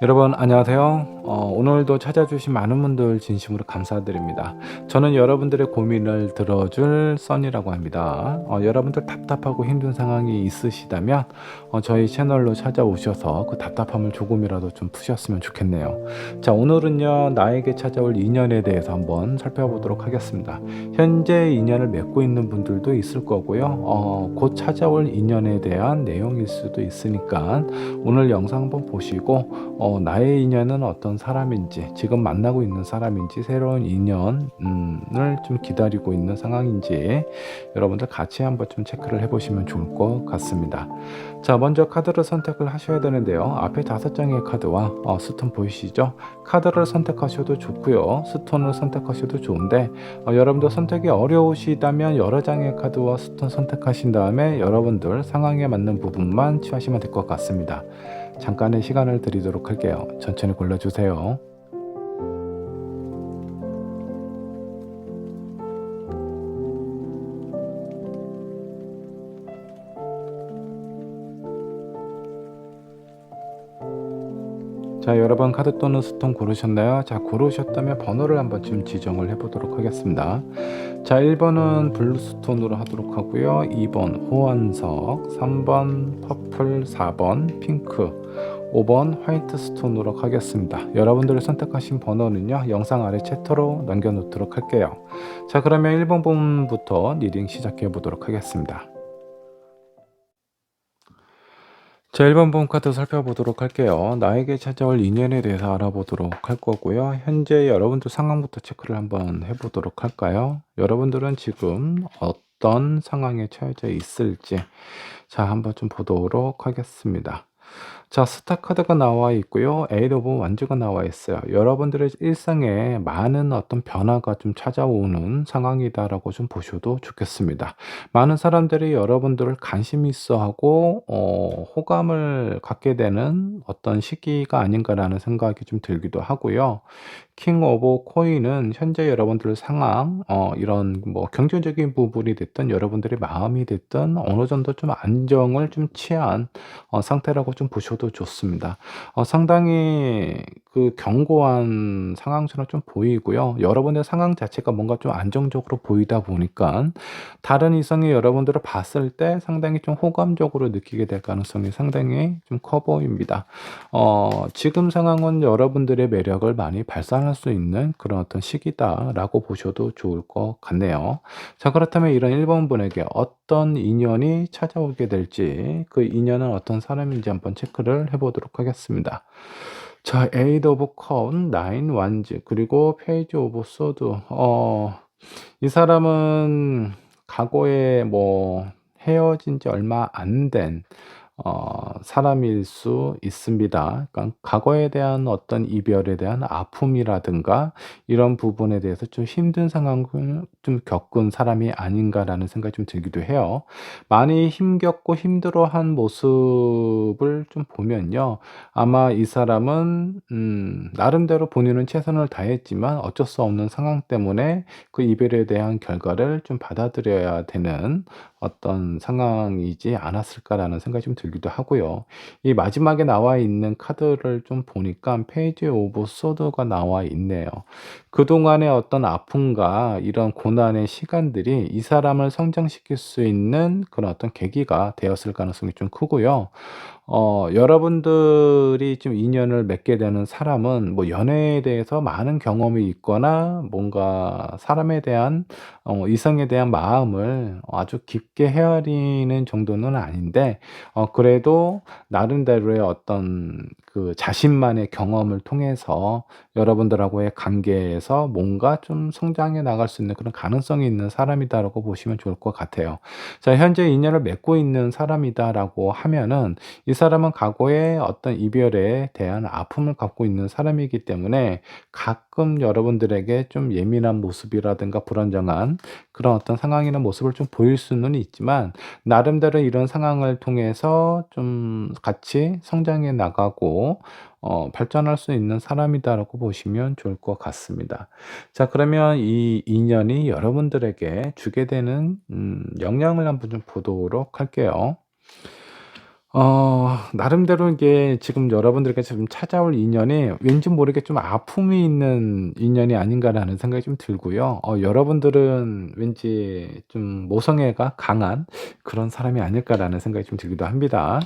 여러분 안녕하세요. 오늘도 찾아주신 많은 분들 진심으로 감사드립니다. 저는 여러분들의 고민을 들어줄 써니라고 합니다. 여러분들 답답하고 힘든 상황이 있으시다면 저희 채널로 찾아오셔서 그 답답함을 조금이라도 좀 푸셨으면 좋겠네요. 자, 오늘은요 나에게 찾아올 인연에 대해서 한번 살펴보도록 하겠습니다. 현재 인연을 맺고 있는 분들도 있을 거고요. 곧 찾아올 인연에 대한 내용일 수도 있으니까 오늘 영상 한번 보시고 나의 인연은 어떤 사람인지, 지금 만나고 있는 사람인지, 새로운 인연을 좀 기다리고 있는 상황인지 여러분들 같이 한번 좀 체크를 해보시면 좋을 것 같습니다. 자, 먼저 카드를 선택을 하셔야 되는데요. 앞에 5장의 카드와 스톤 보이시죠? 카드를 선택하셔도 좋고요. 스톤을 선택하셔도 좋은데 여러분들 선택이 어려우시다면 여러 장의 카드와 스톤 선택하신 다음에 여러분들 상황에 맞는 부분만 취하시면 될 것 같습니다. 잠깐의 시간을 드리도록 할게요. 천천히 골라주세요. 자, 여러분 카드 또는 스톤 고르셨나요? 자, 고르셨다면 번호를 한번 좀 지정을 해보도록 하겠습니다. 자, 1번은 블루스톤으로 하도록 하고요. 2번 호환석, 3번 퍼플, 4번 핑크, 5번 화이트 스톤으로 하겠습니다. 여러분들이 선택하신 번호는요 영상 아래 채터로 남겨놓도록 할게요. 자, 그러면 1번 부분부터 리딩 시작해 보도록 하겠습니다. 자, 1번 본 카드 살펴보도록 할게요. 나에게 찾아올 인연에 대해서 알아보도록 할 거고요. 현재 여러분들 상황부터 체크를 한번 해보도록 할까요? 여러분들은 지금 어떤 상황에 처해져 있을지 자, 한번 좀 보도록 하겠습니다. 자, 스타 카드가 나와 있고요. 에이드 오브 완즈가 나와 있어요. 여러분들의 일상에 많은 어떤 변화가 좀 찾아오는 상황이다라고 좀 보셔도 좋겠습니다. 많은 사람들이 여러분들을 관심 있어 하고 호감을 갖게 되는 어떤 시기가 아닌가라는 생각이 좀 들기도 하고요. 킹 오브 코인은 현재 여러분들 상황, 이런 뭐 경제적인 부분이 됐든 여러분들의 마음이 됐든 어느 정도 좀 안정을 좀 취한 상태라고 좀 보셔도 좋습니다. 상당히 그 견고한 상황처럼 좀 보이고요. 여러분의 상황 자체가 뭔가 좀 안정적으로 보이다 보니까 다른 이성이 여러분들을 봤을 때 상당히 좀 호감적으로 느끼게 될 가능성이 상당히 좀 커 보입니다. 지금 상황은 여러분들의 매력을 많이 발산할 수 있는 그런 어떤 시기다라고 보셔도 좋을 것 같네요. 자, 그렇다면 이런 1번 분에게 어떤 인연이 찾아오게 될지, 그 인연은 어떤 사람인지 한번 체크를 해보도록 하겠습니다. 자, 에이드 오브 컵, 나인 완즈, 그리고 페이지 오브 소드. 이 사람은 과거에 뭐 헤어진 지 얼마 안 된 사람일 수 있습니다. 그러니까 과거에 대한 어떤 이별에 대한 아픔이라든가 이런 부분에 대해서 좀 힘든 상황을 좀 겪은 사람이 아닌가라는 생각이 좀 들기도 해요. 많이 힘겹고 힘들어한 모습을 좀 보면요. 아마 이 사람은 나름대로 본인은 최선을 다했지만 어쩔 수 없는 상황 때문에 그 이별에 대한 결과를 좀 받아들여야 되는 어떤 상황이지 않았을까라는 생각이 좀 들기도 하고요. 이 마지막에 나와 있는 카드를 좀 보니까 페이지 오브 소드가 나와 있네요. 그동안의 어떤 아픔과 이런 고난의 시간들이 이 사람을 성장시킬 수 있는 그런 어떤 계기가 되었을 가능성이 좀 크고요. 여러분들이 좀 인연을 맺게 되는 사람은 뭐 연애에 대해서 많은 경험이 있거나 뭔가 사람에 대한 이성에 대한 마음을 아주 깊게 헤아리는 정도는 아닌데 그래도 나름대로의 어떤 그 자신만의 경험을 통해서 여러분들하고의 관계에서 뭔가 좀 성장해 나갈 수 있는 그런 가능성이 있는 사람이다라고 보시면 좋을 것 같아요. 자, 현재 인연을 맺고 있는 사람이다라고 하면은 이 사람은 과거에 어떤 이별에 대한 아픔을 갖고 있는 사람이기 때문에 가끔 여러분들에게 좀 예민한 모습이라든가 불안정한 그런 어떤 상황이나 모습을 좀 보일 수는 있지만 나름대로 이런 상황을 통해서 좀 같이 성장해 나가고 발전할 수 있는 사람이다라고 보시면 좋을 것 같습니다. 자, 그러면 이 인연이 여러분들에게 주게 되는 영향을 한번 좀 보도록 할게요. 나름대로 이게 지금 여러분들에게 지금 찾아올 인연이 왠지 모르게 좀 아픔이 있는 인연이 아닌가라는 생각이 좀 들고요. 여러분들은 왠지 좀 모성애가 강한 그런 사람이 아닐까라는 생각이 좀 들기도 합니다.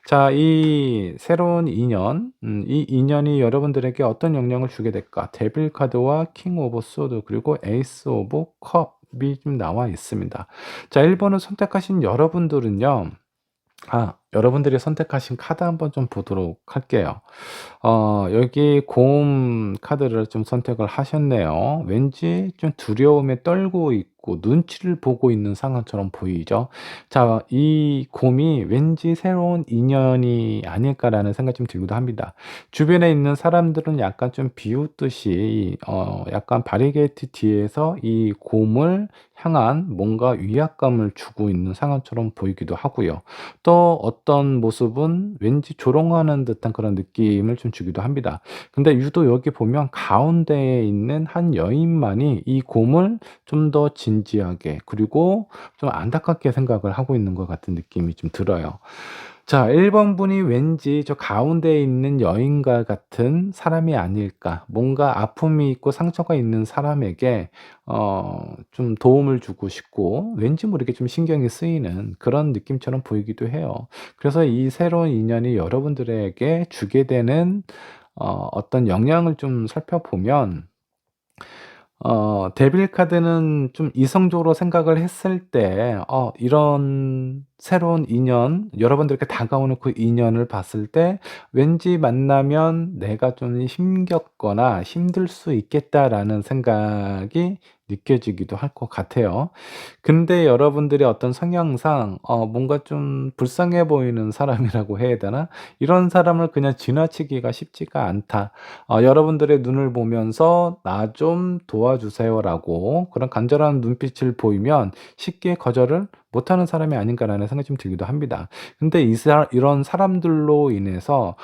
자, 이 새로운 인연, 이 인연이 여러분들에게 어떤 영향을 주게 될까? 데빌 카드와 킹 오브 소드 그리고 에이스 오브 컵이 좀 나와 있습니다. 자, 1 번을 선택하신 여러분들은요. 여러분들이 선택하신 카드 한번 좀 보도록 할게요. 여기 고음 카드를 좀 선택을 하셨네요. 왠지 좀 두려움에 떨고 있고 눈치를 보고 있는 상황처럼 보이죠. 자, 이 곰이 왠지 새로운 인연이 아닐까라는 생각이 좀 들기도 합니다. 주변에 있는 사람들은 약간 좀 비웃듯이 약간 바리게이트 뒤에서 이 곰을 향한 뭔가 위압감을 주고 있는 상황처럼 보이기도 하고요. 또 어떤 모습은 왠지 조롱하는 듯한 그런 느낌을 좀 주기도 합니다. 근데 유독 여기 보면 가운데에 있는 한 여인만이 이 곰을 좀 더 진지하게 그리고 좀 안타깝게 생각을 하고 있는 것 같은 느낌이 좀 들어요. 자, 1번 분이 왠지 저 가운데에 있는 여인과 같은 사람이 아닐까. 뭔가 아픔이 있고 상처가 있는 사람에게 좀 도움을 주고 싶고 왠지 모르게 좀 신경이 쓰이는 그런 느낌처럼 보이기도 해요. 그래서 이 새로운 인연이 여러분들에게 주게 되는 어떤 영향을 좀 살펴보면 데빌 카드는 좀 이성적으로 생각을 했을 때 이런 새로운 인연, 여러분들께 다가오는 그 인연을 봤을 때 왠지 만나면 내가 좀 힘겹거나 힘들 수 있겠다라는 생각이 느껴지기도 할 것 같아요. 근데 여러분들의 어떤 성향상 뭔가 좀 불쌍해 보이는 사람이라고 해야 되나? '이런 사람을 그냥 지나치기가 쉽지가 않다.' 여러분들의 눈을 보면서 "나 좀 도와주세요."라고 그런 간절한 눈빛을 보이면 쉽게 거절을 못하는 사람이 아닌가라는 생각이 좀 들기도 합니다. 근데 이런 사람들로 인해서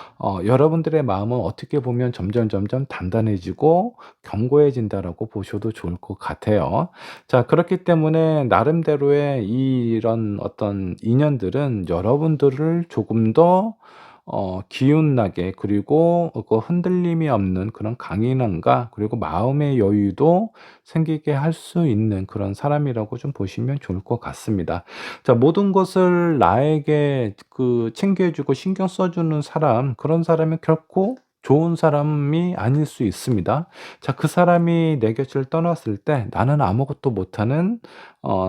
여러분들의 마음은 어떻게 보면 점점 단단해지고 견고해진다라고 보셔도 좋을 것 같아요. 자, 그렇기 때문에 나름대로의 이런 어떤 인연들은 여러분들을 조금 더 기운나게 그리고 그 흔들림이 없는 그런 강인함과 그리고 마음의 여유도 생기게 할 수 있는 그런 사람이라고 좀 보시면 좋을 것 같습니다. 자, 모든 것을 나에게 챙겨 주고 신경 써 주는 사람, 그런 사람이 결코 좋은 사람이 아닐 수 있습니다. 자, 그 사람이 내 곁을 떠났을 때 나는 아무것도 못하는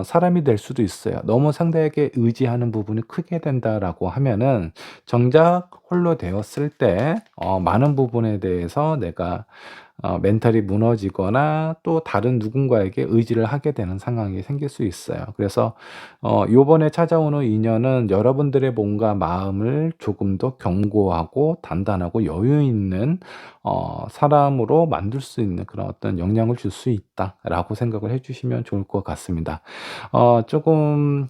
사람이 될 수도 있어요. 너무 상대에게 의지하는 부분이 크게 된다라고 하면은 정작 홀로 되었을 때 많은 부분에 대해서 내가 멘탈이 무너지거나 또 다른 누군가에게 의지를 하게 되는 상황이 생길 수 있어요. 그래서 요번에 찾아오는 인연은 여러분들의 몸과 마음을 조금 더 견고하고 단단하고 여유 있는 사람으로 만들 수 있는 그런 어떤 영향을 줄 수 있다라고 생각을 해 주시면 좋을 것 같습니다. 조금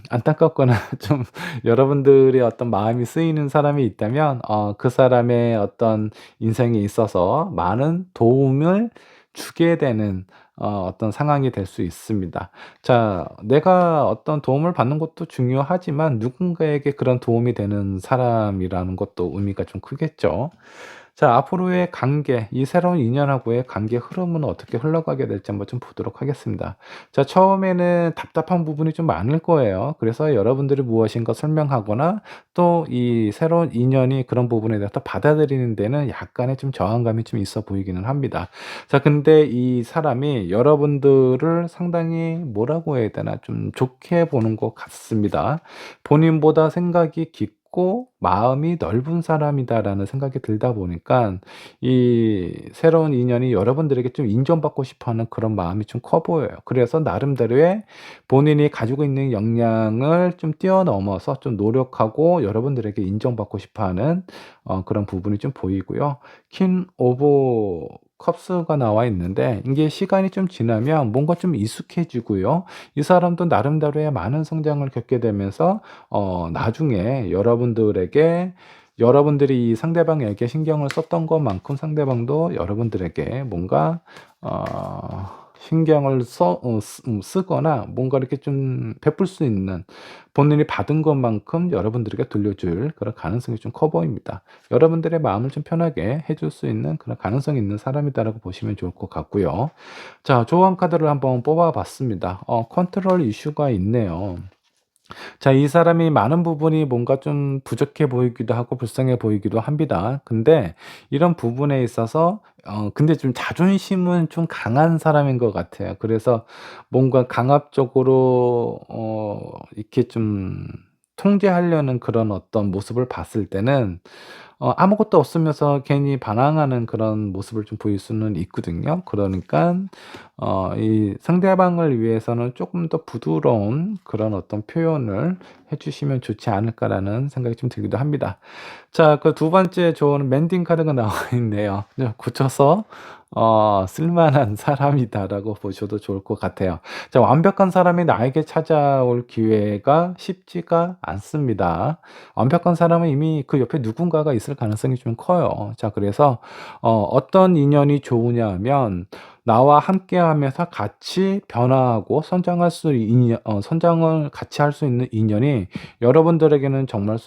안타깝거나 좀 여러분들의 어떤 마음이 쓰이는 사람이 있다면 그 사람의 어떤 인생에 있어서 많은 도움을 주게 되는 어떤 상황이 될 수 있습니다. 자, 내가 어떤 도움을 받는 것도 중요하지만 누군가에게 그런 도움이 되는 사람이라는 것도 의미가 좀 크겠죠. 자, 앞으로의 관계, 이 새로운 인연하고의 관계 흐름은 어떻게 흘러가게 될지 한번 좀 보도록 하겠습니다. 자, 처음에는 답답한 부분이 좀 많을 거예요. 그래서 여러분들이 무엇인가 설명하거나 또 이 새로운 인연이 그런 부분에 대해서 받아들이는 데는 약간의 좀 저항감이 좀 있어 보이기는 합니다. 자, 근데 이 사람이 여러분들을 상당히 뭐라고 해야 되나 좀 좋게 보는 것 같습니다. 본인보다 생각이 깊고 마음이 넓은 사람이다라는 생각이 들다 보니까 이 새로운 인연이 여러분들에게 좀 인정받고 싶어 하는 그런 마음이 좀 커 보여요. 그래서 나름대로의 본인이 가지고 있는 역량을 좀 뛰어넘어서 좀 노력하고 여러분들에게 인정받고 싶어 하는 그런 부분이 좀 보이고요. 퀸 오브 컵스가 나와 있는데 이게 시간이 좀 지나면 뭔가 좀 익숙해지고요. 이 사람도 나름대로의 많은 성장을 겪게 되면서 나중에 여러분들이 이 상대방에게 신경을 썼던 것만큼 상대방도 여러분들에게 뭔가 어 신경을 쓰거나 뭔가 이렇게 좀 베풀 수 있는, 본인이 받은 것만큼 여러분들에게 돌려줄 그런 가능성이 좀 커 보입니다. 여러분들의 마음을 좀 편하게 해줄 수 있는 그런 가능성이 있는 사람이다라고 보시면 좋을 것 같고요. 자, 조언 카드를 한번 뽑아 봤습니다. 컨트롤 이슈가 있네요. 자, 이 사람이 많은 부분이 뭔가 좀 부족해 보이기도 하고 불쌍해 보이기도 합니다. 근데 이런 부분에 있어서 근데 좀 자존심은 좀 강한 사람인 것 같아요. 그래서 뭔가 강압적으로 이렇게 좀 통제하려는 그런 어떤 모습을 봤을 때는 아무것도 없으면서 괜히 반항하는 그런 모습을 좀 보일 수는 있거든요. 그러니깐 이 상대방을 위해서는 쪼끔 더 부드러운 그런 어떤 표현을 해 주시면 좋지 않을까라는 생각이 좀 들기도 합니다. 자, 그 두 번째 조언은 멘딩 카드가 나와 있네요. 고쳐서 '쓸만한 사람이다.'라고 보셔도 좋을 것 같아요. 자, 완벽한 사람이 나에게 찾아올 기회가 쉽지가 않습니다. 완벽한 사람은 이미 그 옆에 누군가가 있을 가능성이 좀 커요. 자, 그래서 어떤 인연이 좋으냐 하면 나와 함께하면서 같이 변화하고 성장할 수 인연 성장을 같이 할 수 있는 인연이 여러분들에게는 정말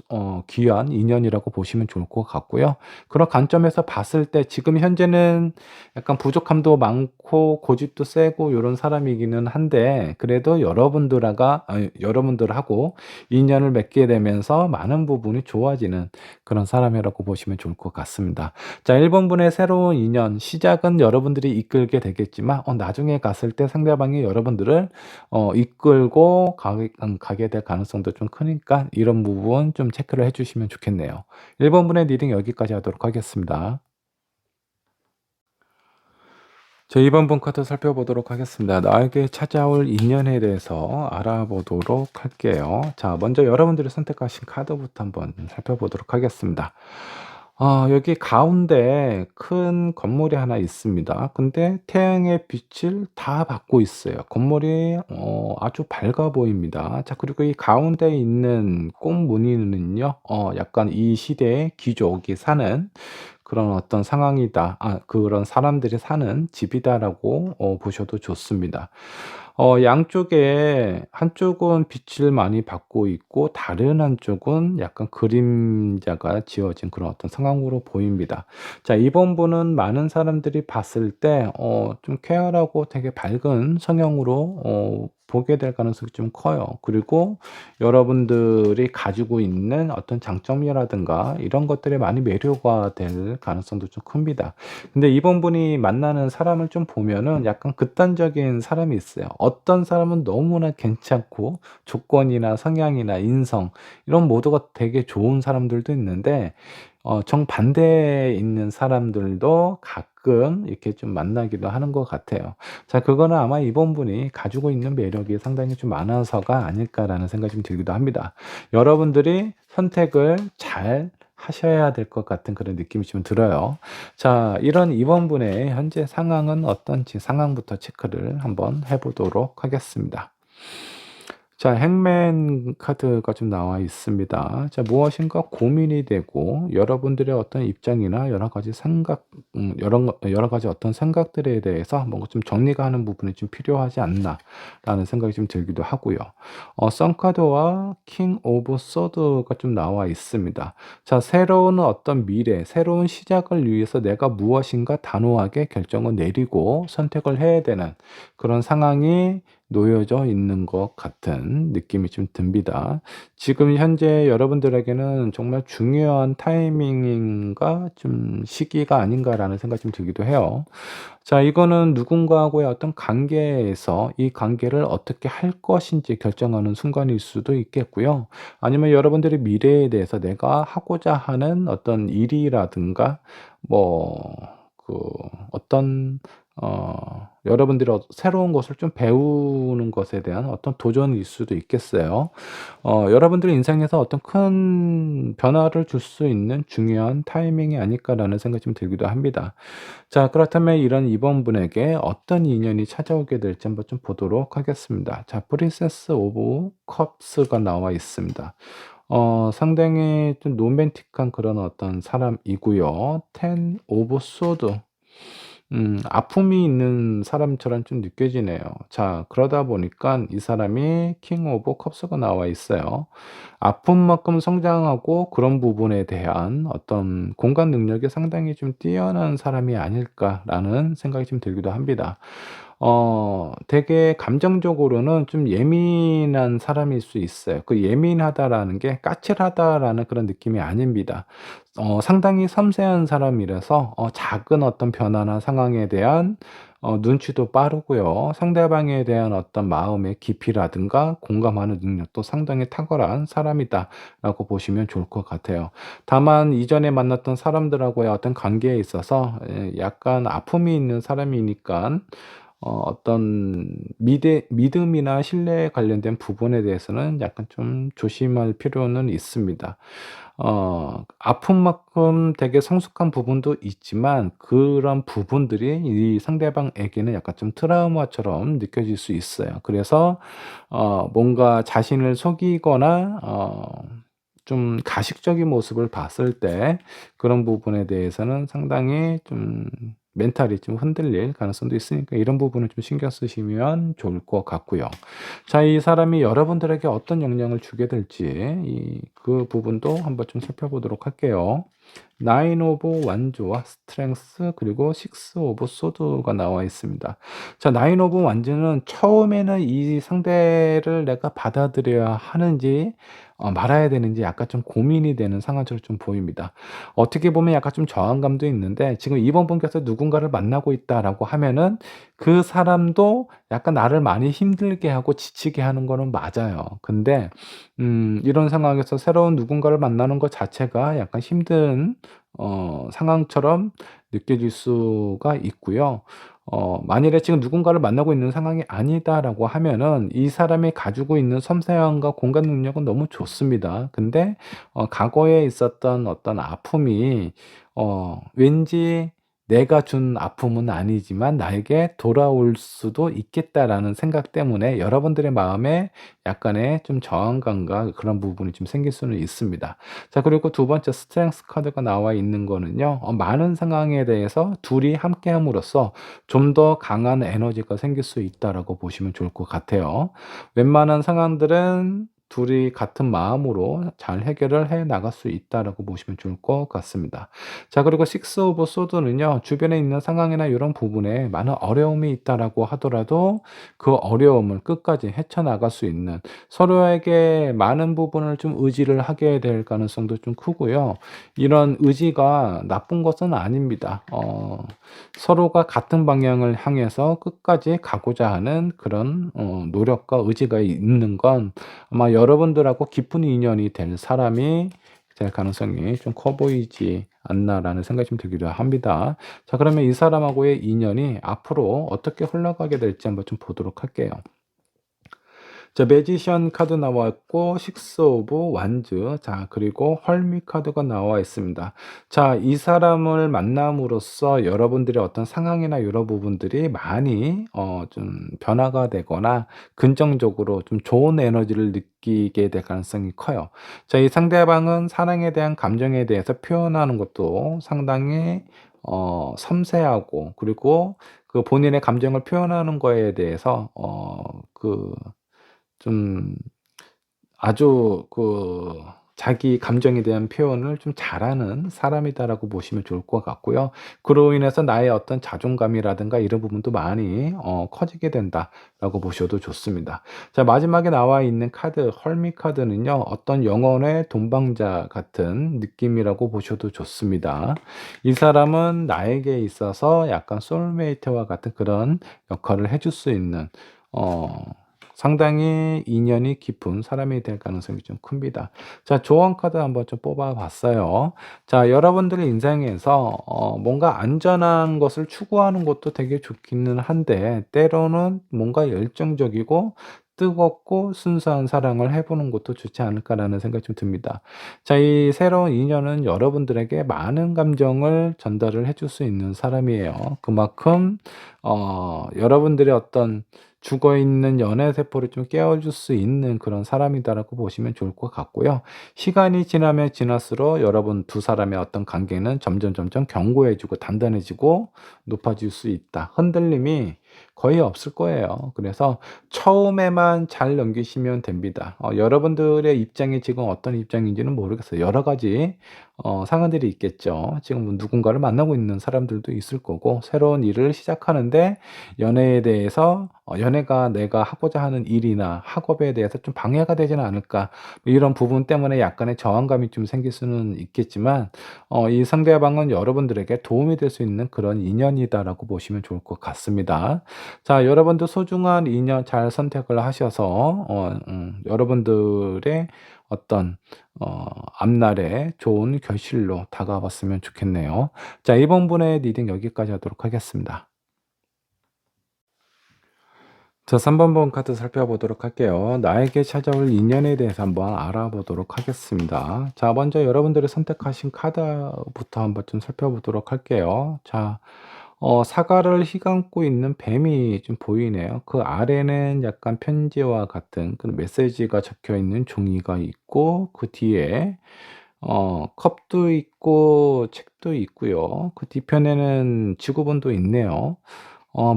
귀한 인연이라고 보시면 좋을 것 같고요. 그런 관점에서 봤을 때 지금 현재는 약간 부족함도 많고 고집도 세고 요런 사람이기는 한데, 그래도 여러분들하고 인연을 맺게 되면서 많은 부분이 좋아지는 그런 사람이라고 보시면 좋을 것 같습니다. 자, 1 번분의 새로운 인연 시작은 여러분들이 이끌게 되겠지만 나중에 갔을 때 상대방이 여러분들을 이끌고 가게 될 가능성도 좀 크니까 이런 부분 좀 체크를 해 주시면 좋겠네요. 1 번분의 리딩 여기까지 하도록 하겠습니다. 자, 2 번분 카드 살펴보도록 하겠습니다. 나에게 찾아올 인연에 대해서 알아보도록 할게요. 자, 먼저 여러분들이 선택하신 카드부터 한번 살펴보도록 하겠습니다. 여기 가운데 큰 건물이 하나 있습니다. 근데 태양의 빛을 다 받고 있어요. 건물이 아주 밝아 보입니다. 자, 그리고 이 가운데 있는 꽃 무늬는요, 약간 이 시대의 귀족이 사는 그런 어떤 상황이다. 그런 사람들이 사는 집이다라고 보셔도 좋습니다. 양쪽에 한쪽은 빛을 많이 받고 있고 다른 한쪽은 약간 그림자가 지어진 그런 어떤 상황으로 보입니다. 자, 이번 분은 많은 사람들이 봤을 때 좀 쾌활하고 되게 밝은 성향으로 보게 될 가능성이 좀 커요. 그리고 여러분들이 가지고 있는 어떤 장점이라든가 이런 것들에 많이 매료가 될 가능성도 좀 큽니다. 근데 이번 분이 만나는 사람을 좀 보면은 약간 극단적인 사람이 있어요. 어떤 사람은 너무나 괜찮고 조건이나 성향이나 인성 이런 모두가 되게 좋은 사람들도 있는데 정반대에 있는 사람들도 가끔 이렇게 좀 만나기도 하는 것 같아요. 자, 그거는 아마 이번 분이 가지고 있는 매력이 상당히 좀 많아서가 아닐까라는 생각이 좀 들기도 합니다. 여러분들이 선택을 잘 하셔야 될 것 같은 그런 느낌이 좀 들어요. 자, 이런 이번 분의 현재 상황은 어떤지 상황부터 체크를 한번 해 보도록 하겠습니다. 자, 행맨 카드가 좀 나와 있습니다. 자, 무엇인가 고민이 되고 여러분들의 어떤 입장이나 여러 가지 생각, 여러 가지 어떤 생각들에 대해서 뭔가 좀 정리가 하는 부분이 좀 필요하지 않나라는 생각이 좀 들기도 하고요. 선 카드와 킹 오브 소드가 좀 나와 있습니다. 자, 새로운 어떤 미래, 새로운 시작을 위해서 내가 무엇인가 단호하게 결정을 내리고 선택을 해야 되는 그런 상황이 놓여져 있는 것 같은 느낌이 좀 듭니다. 지금 현재 여러분들에게는 정말 중요한 타이밍인가 좀 시기가 아닌가라는 생각이 좀 들기도 해요. 자, 이거는 누군가하고의 어떤 관계에서 이 관계를 어떻게 할 것인지 결정하는 순간일 수도 있겠고요. 아니면 여러분들의 미래에 대해서 내가 하고자 하는 어떤 일이라든가 뭐 그 어떤 여러분들이 새로운 것을 좀 배우는 것에 대한 어떤 도전일 수도 있겠어요. 여러분들의 인생에서 어떤 큰 변화를 줄 수 있는 중요한 타이밍이 아닐까라는 생각이 좀 들기도 합니다. 자, 그렇다면 이런 이번 분에게 어떤 인연이 찾아오게 될지 한번 좀 보도록 하겠습니다. 자, 프린세스 오브 컵스가 나와 있습니다. 상당히 좀 로맨틱한 그런 어떤 사람이고요. 텐 오브 소드. 아픔이 있는 사람처럼 좀 느껴지네요. 자, 그러다 보니까 이 사람이 킹 오브 컵스가 나와 있어요. 아픔만큼 성장하고 그런 부분에 대한 어떤 공감 능력이 상당히 좀 뛰어난 사람이 아닐까라는 생각이 좀 들기도 합니다. 되게 감정적으로는 좀 예민한 사람일 수 있어요. 그 예민하다라는 게 까칠하다라는 그런 느낌이 아닙니다. 상당히 섬세한 사람이라서 작은 어떤 변화나 상황에 대한 눈치도 빠르고요. 상대방에 대한 어떤 마음의 깊이라든가 공감하는 능력도 상당히 탁월한 사람이다라고 보시면 좋을 것 같아요. 다만 이전에 만났던 사람들하고의 어떤 관계에 있어서 약간 아픔이 있는 사람이니까 어떤 믿음이나 신뢰에 관련된 부분에 대해서는 약간 좀 조심할 필요는 있습니다. 아픔만큼 되게 성숙한 부분도 있지만 그런 부분들이 이 상대방에게는 약간 좀 트라우마처럼 느껴질 수 있어요. 그래서 뭔가 자신을 속이거나 좀 가식적인 모습을 봤을 때 그런 부분에 대해서는 상당히 좀 멘탈이 좀 흔들릴 가능성도 있으니까 이런 부분을 좀 신경 쓰시면 좋을 것 같고요. 자, 이 사람이 여러분들에게 어떤 영향을 주게 될지 그 부분도 한번 좀 살펴보도록 할게요. 나인 오브 완즈와 스트렝스 그리고 식스 오브 소드가 나와 있습니다. 자, 나인 오브 완즈는 처음에는 이 상대를 내가 받아들여야 하는지 말아야 되는지 약간 좀 고민이 되는 상황처럼 좀 보입니다. 어떻게 보면 약간 좀 저항감도 있는데 지금 이번 분께서 누군가를 만나고 있다라고 하면은 그 사람도 약간 나를 많이 힘들게 하고 지치게 하는 거는 맞아요. 근데 이런 상황에서 새로운 누군가를 만나는 것 자체가 약간 힘든 상황처럼 느껴질 수가 있고요. 만일에 지금 누군가를 만나고 있는 상황이 아니다라고 하면은 이 사람이 가지고 있는 섬세함과 공감 능력은 너무 좋습니다. 근데 과거에 있었던 어떤 아픔이 왠지 내가 준 아픔은 아니지만 나에게 돌아올 수도 있겠다라는 생각 때문에 여러분들의 마음에 약간의 좀 저항감과 그런 부분이 좀 생길 수는 있습니다. 자, 그리고 두 번째 스트렝스 카드가 나와 있는 거는요. 많은 상황에 대해서 둘이 함께 함으로써 좀 더 강한 에너지가 생길 수 있다라고 보시면 좋을 것 같아요. 웬만한 상황들은 둘이 같은 마음으로 잘 해결을 해 나갈 수 있다라고 보시면 좋을 것 같습니다. 자, 그리고 식스 오브 소드는요. 주변에 있는 상황이나 이런 부분에 많은 어려움이 있다라고 하더라도 그 어려움을 끝까지 헤쳐나갈 수 있는 서로에게 많은 부분을 좀 의지를 하게 될 가능성도 좀 크고요. 이런 의지가 나쁜 것은 아닙니다. 서로가 같은 방향을 향해서 끝까지 가고자 하는 그런 노력과 의지가 있는 건 아마 여러분들하고 깊은 인연이 될 사람이 될 가능성이 좀 커 보이지 않나라는 생각이 좀 들기도 합니다. 자, 그러면 이 사람하고의 인연이 앞으로 어떻게 흘러가게 될지 한번 좀 보도록 할게요. 자, 매지션 카드 나왔고 식스 오브 완즈, 자, 그리고 헐미 카드가 나와 있습니다. 자, 이 사람을 만남으로써 여러분들의 어떤 상황이나 여러 부분들이 많이 좀 변화가 되거나 긍정적으로 좀 좋은 에너지를 느끼게 될 가능성이 커요. 자, 이 상대방은 사랑에 대한 감정에 대해서 표현하는 것도 상당히 섬세하고, 그리고 그 본인의 감정을 표현하는 거에 대해서 좀 아주 자기 감정에 대한 표현을 좀 잘하는 사람이다라고 보시면 좋을 것 같고요. 그로 인해서 나의 어떤 자존감이라든가 이런 부분도 많이 커지게 된다라고 보셔도 좋습니다. 자, 마지막에 나와 있는 카드 헐미 카드는요. 어떤 영혼의 동반자 같은 느낌이라고 보셔도 좋습니다. 이 사람은 나에게 있어서 약간 소울메이트와 같은 그런 역할을 해줄 수 있는 어 상당히 인연이 깊은 사람이 될 가능성이 좀 큽니다. 자, 조언 카드 한번 좀 뽑아 봤어요. 자, 여러분들의 인생에서 뭔가 안전한 것을 추구하는 것도 되게 좋기는 한데 때로는 뭔가 열정적이고 뜨겁고 순수한 사랑을 해 보는 것도 좋지 않을까라는 생각이 좀 듭니다. 자, 이 새로운 인연은 여러분들에게 많은 감정을 전달을 해줄 수 있는 사람이에요. 그만큼 여러분들의 어떤 죽어 있는 연애 세포를 좀 깨워 줄 수 있는 그런 사람이다라고 보시면 좋을 것 같고요. 시간이 지나면 지날수록 여러분 두 사람의 어떤 관계는 점점 견고해지고 단단해지고 높아질 수 있다. 흔들림이 거의 없을 거예요. 그래서 처음에만 잘 넘기시면 됩니다. 여러분들의 입장이 지금 어떤 입장인지는 모르겠어요. 여러 가지 상황들이 있겠죠. 지금 뭐 누군가를 만나고 있는 사람들도 있을 거고, 새로운 일을 시작하는데 연애에 대해서 연애가 내가 하고자 하는 일이나 학업에 대해서 좀 방해가 되지는 않을까, 뭐 이런 부분 때문에 약간의 저항감이 좀 생길 수는 있겠지만, 이 상대방은 여러분들에게 도움이 될 수 있는 그런 인연이다라고 보시면 좋을 것 같습니다. 자, 여러분도 소중한 인연 잘 선택을 하셔서 여러분들의 어떤 앞날에 좋은 결실로 다가왔으면 좋겠네요. 자, 이번 분의 리딩 여기까지 하도록 하겠습니다. 자, 3번 카드 살펴보도록 할게요. 나에게 찾아올 인연에 대해서 한번 알아보도록 하겠습니다. 자, 먼저 여러분들이 선택하신 카드부터 한번 좀 살펴보도록 할게요. 자, 사과를 휘감고 있는 뱀이 좀 보이네요. 그 아래는 약간 편지와 같은 그런 메시지가 적혀 있는 종이가 있고, 그 뒤에 컵도 있고 책도 있고요. 그 뒤편에는 지구본도 있네요.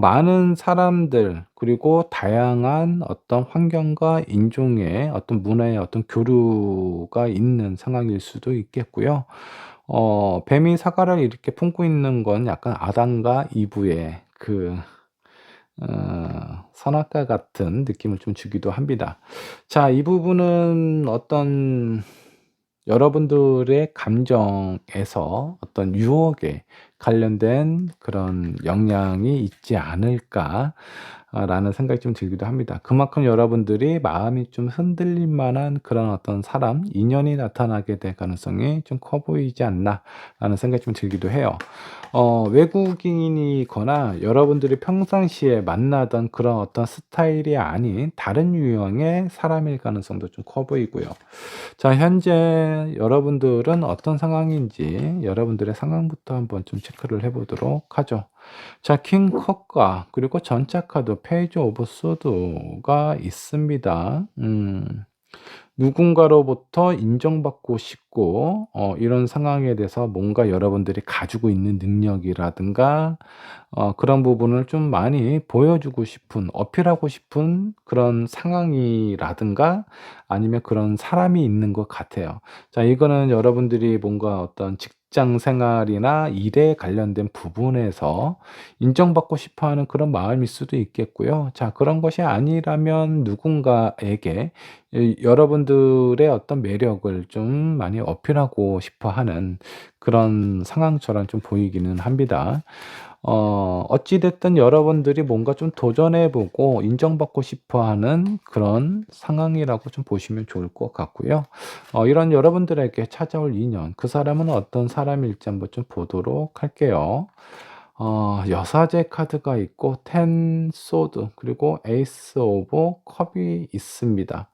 많은 사람들 그리고 다양한 어떤 환경과 인종의 어떤 문화의 어떤 교류가 있는 상황일 수도 있겠고요. 뱀이 사과를 이렇게 품고 있는 건 약간 아담과 이브의 그 선악과 같은 느낌을 좀 주기도 합니다. 자, 이 부분은 어떤 여러분들의 감정에서 어떤 유혹에 관련된 그런 영향이 있지 않을까 라는 생각이 좀 들기도 합니다. 그만큼 여러분들이 마음이 좀 흔들릴 만한 그런 어떤 사람, 인연이 나타나게 될 가능성이 좀 커 보이지 않나 라는 생각이 좀 들기도 해요. 외국인이거나 여러분들이 평상시에 만나던 그런 어떤 스타일이 아닌 다른 유형의 사람일 가능성도 좀 커 보이고요. 자, 현재 여러분들은 어떤 상황인지 여러분들의 상황부터 한번 좀 체크를 해 보도록 하죠. 자, 킹 컵과 그리고 전자 카드 페이지 오브 소드가 있습니다. 누군가로부터 인정받고 싶고 이런 상황에 대해서 뭔가 여러분들이 가지고 있는 능력이라든가 그런 부분을 좀 많이 보여주고 싶은, 어필하고 싶은 그런 상황이라든가 아니면 그런 사람이 있는 것 같아요. 자, 이거는 여러분들이 뭔가 어떤 직장 생활이나 일에 관련된 부분에서 인정받고 싶어 하는 그런 마음일 수도 있겠고요. 자, 그런 것이 아니라면 누군가에게 여러분들의 어떤 매력을 좀 많이 어필하고 싶어 하는 그런 상황처럼 좀 보이기는 합니다. 어찌 됐든 여러분들이 뭔가 좀 도전해 보고 인정받고 싶어 하는 그런 상황이라고 좀 보시면 좋을 것 같고요. 이런 여러분들에게 찾아올 인연, 그 사람은 어떤 사람일지 한번 좀 보도록 할게요. 여사제 카드가 있고 텐 소드 그리고 에이스 오브 컵이 있습니다.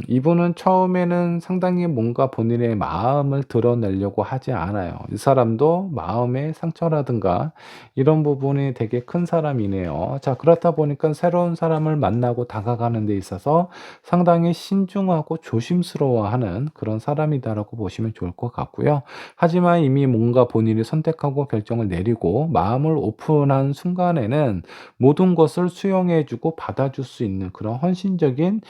이분은 처음에는 상당히 뭔가 본인의 마음을 드러내려고 하지 않아요. 이 사람도 마음의 상처라든가 이런 부분이 되게 큰 사람이네요. 자, 그렇다 보니까 새로운 사람을 만나고 다가가는 데 있어서 상당히 신중하고 조심스러워하는 그런 사람이다라고 보시면 좋을 것 같고요. 하지만 이미 뭔가 본인이 선택하고 결정을 내리고 마음을 오픈한 순간에는 모든 것을 수용해 주고 받아줄 수 있는 그런 헌신적인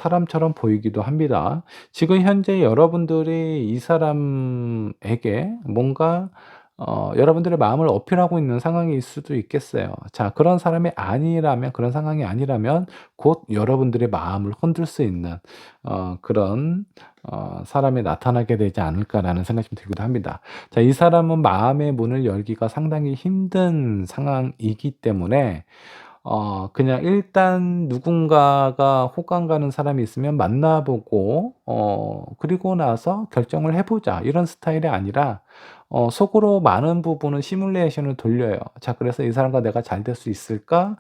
사람처럼 보이기도 합니다. 지금 현재 여러분들이 이 사람에게 뭔가 여러분들의 마음을 어필하고 있는 상황일 수도 있겠어요. 자, 그런 상황이 아니라면 곧 여러분들의 마음을 흔들 수 있는 그런 사람이 나타나게 되지 않을까라는 생각이 좀 들기도 합니다. 자, 이 사람은 마음의 문을 열기가 상당히 힘든 상황이기 때문에 그냥 일단 누군가가 호감 가는 사람이 있으면 만나보고 그리고 나서 결정을 해 보자 이런 스타일이 아니라 속으로 많은 부분은 시뮬레이션을 돌려요. 자, 그래서 '이 사람과 내가 잘 될 수 있을까?'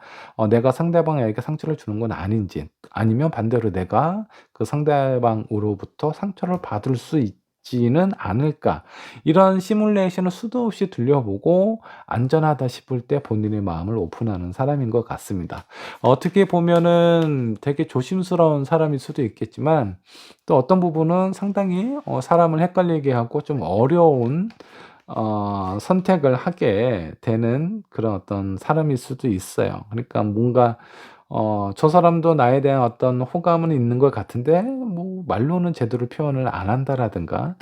내가 상대방에게 상처를 주는 건 아닌지, 아니면 반대로 '내가 그 상대방으로부터 상처를 받을 수 있지는 않을까?' 이런 시뮬레이션을 수도 없이 돌려보고 안전하다 싶을 때 본인의 마음을 오픈하는 사람인 것 같습니다. 어떻게 보면은 되게 조심스러운 사람일 수도 있겠지만, 또 어떤 부분은 상당히 사람을 헷갈리게 하고 좀 어려운 선택을 하게 되는 그런 어떤 사람일 수도 있어요. 그러니까 뭔가 저 사람도 나에 대한 어떤 호감은 있는 것 같은데 뭐 말로는 제대로 표현을 안 한다라든가,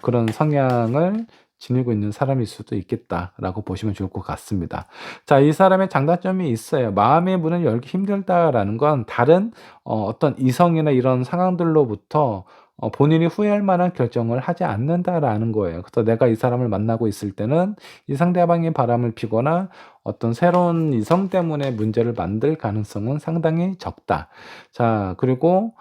그런 성향을 지니고 있는 사람일 수도 있겠다라고 보시면 좋을 것 같습니다. 자, 이 사람의 장단점이 있어요. 마음의 문을 열기 힘들다라는 건 다른 어떤 이성이나 이런 상황들로부터 본인이 후회할 만한 결정을 하지 않는다라는 거예요. 그래서 내가 이 사람을 만나고 있을 때는 이 상대방이 바람을 피거나 어떤 새로운 이성 때문에 문제를 만들 가능성은 상당히 적다. 자, 그리고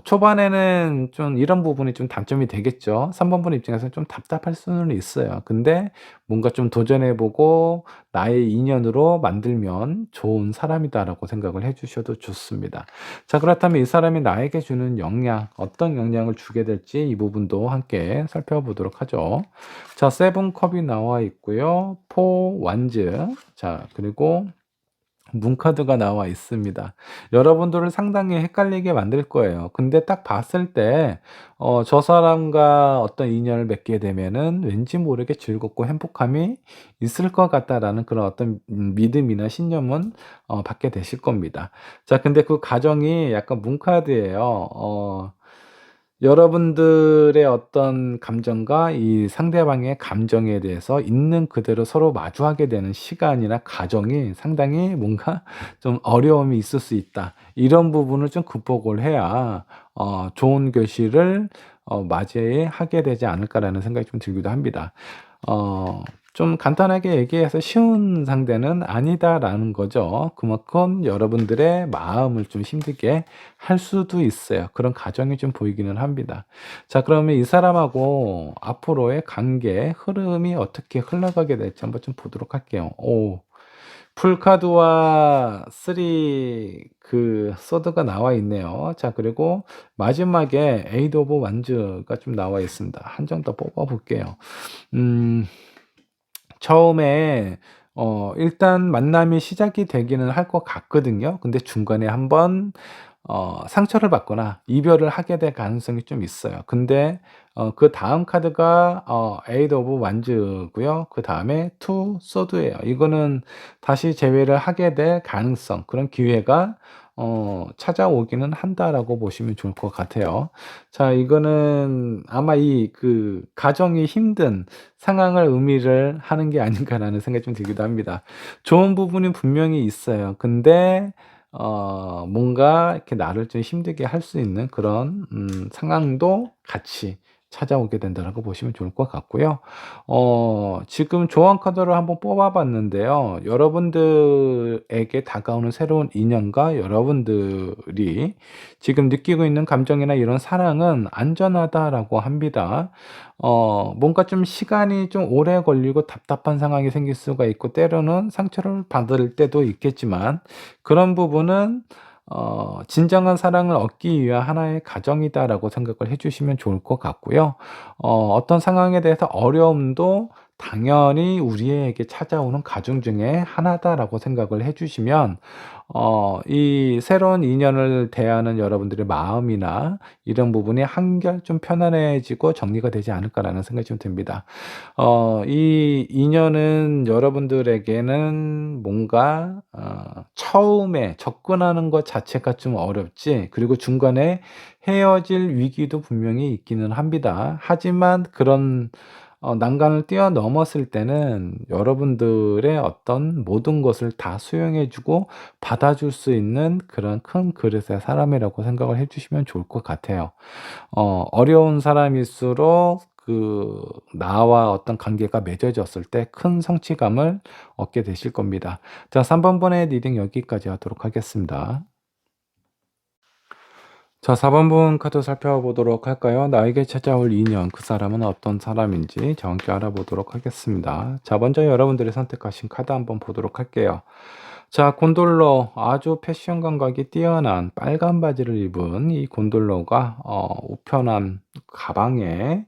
초반에는 좀 이런 부분이 좀 단점이 되겠죠. 3 번분 입장에서는 좀 답답할 수는 있어요. 근데 뭔가 좀 도전해 보고 '나의 인연으로 만들면 좋은 사람이다.'라고 생각을 해 주셔도 좋습니다. 자, 그렇다면 이 사람이 나에게 주는 영향, 어떤 영향을 주게 될지 이 부분도 함께 살펴보도록 하죠. 자, 세븐 컵이 나와 있고요. 포 완즈, 자, 그리고 문 카드가 나와 있습니다. 여러분들을 상당히 헷갈리게 만들 거예요. 근데 딱 봤을 때 저 사람과 어떤 인연을 맺게 되면은 왠지 모르게 즐겁고 행복함이 있을 것 같다라는 그런 어떤 믿음이나 신념은 갖게 되실 겁니다. 자, 근데 그 과정이 약간 문 카드예요. 여러분들의 어떤 감정과 이 상대방의 감정에 대해서 있는 그대로 서로 마주하게 되는 시간이나 과정이 상당히 뭔가 좀 어려움이 있을 수 있다. 이런 부분을 좀 극복을 해야 좋은 결실을 맞이하게 되지 않을까라는 생각이 좀 들기도 합니다. 좀 간단하게 얘기해서 쉬운 상대는 아니다라는 거죠. 그만큼 여러분들의 마음을 좀 힘들게 할 수도 있어요. 그런 가정이 좀 보이기는 합니다. 자, 그러면 이 사람하고 앞으로의 관계 흐름이 어떻게 흘러가게 될지 한번 좀 보도록 할게요. 오, 풀카드와 3 그 소드가 나와 있네요. 자, 그리고 마지막에 에이드 오브 완즈가 좀 나와 있습니다. 한 장 더 뽑아 볼게요. 음. 처음에 일단 만남이 시작이 되기는 할 것 같거든요. 근데 중간에 한번 상처를 받거나 이별을 하게 될 가능성이 좀 있어요. 근데 그다음 카드가 에이드 오브 완즈고요. 그다음에 투 소드예요. 이거는 다시 재회를 하게 될 가능성, 그런 기회가 찾아오기는 한다라고 보시면 좋을 것 같아요. 자, 이거는 아마 이 그 가정이 힘든 상황을 의미를 하는 게 아닌가라는 생각이 좀 들기도 합니다. 좋은 부분이 분명히 있어요. 근데 뭔가 이렇게 나를 좀 힘들게 할 수 있는 그런 상황도 같이 찾아오게 된다라고 보시면 좋을 것 같고요. 지금 조언 카드를 한번 뽑아 봤는데요. 여러분들에게 다가오는 새로운 인연과 여러분들이 지금 느끼고 있는 감정이나 이런 사랑은 안전하다라고 합니다. 뭔가 좀 시간이 좀 오래 걸리고 답답한 상황이 생길 수가 있고, 때로는 상처를 받을 때도 있겠지만, 그런 부분은 진정한 사랑을 얻기 위한 하나의 과정이다라고 생각을 해 주시면 좋을 것 같고요. 어떤 상황에 대해서 어려움도 당연히 우리에게 찾아오는 과정 중에 하나다라고 생각을 해 주시면 이 새로운 인연을 대하는 여러분들의 마음이나 이런 부분이 한결 좀 편안해지고 정리가 되지 않을까라는 생각이 좀 듭니다. 이 인연은 여러분들에게는 뭔가 처음에 접근하는 것 자체가 좀 어렵지, 그리고 중간에 헤어질 위기도 분명히 있기는 합니다. 하지만 그런 난관을 뛰어넘었을 때는 여러분들의 어떤 모든 것을 다 수용해 주고 받아줄 수 있는 그런 큰 그릇의 사람이라고 생각을 해 주시면 좋을 것 같아요. 어려운 사람일수록 나와 어떤 관계가 맺어졌을 때 큰 성취감을 얻게 되실 겁니다. 자, 3 번분의 리딩 여기까지 하도록 하겠습니다. 자, 4번 카드 살펴보도록 할까요? 나에게 찾아올 인연, 그 사람은 어떤 사람인지 정확히 알아보도록 하겠습니다. 자, 먼저 여러분들이 선택하신 카드 한번 보도록 할게요. 자, 곤돌러, 아주 패션 감각이 뛰어난 빨간 바지를 입은 이 곤돌러가 우편함 가방에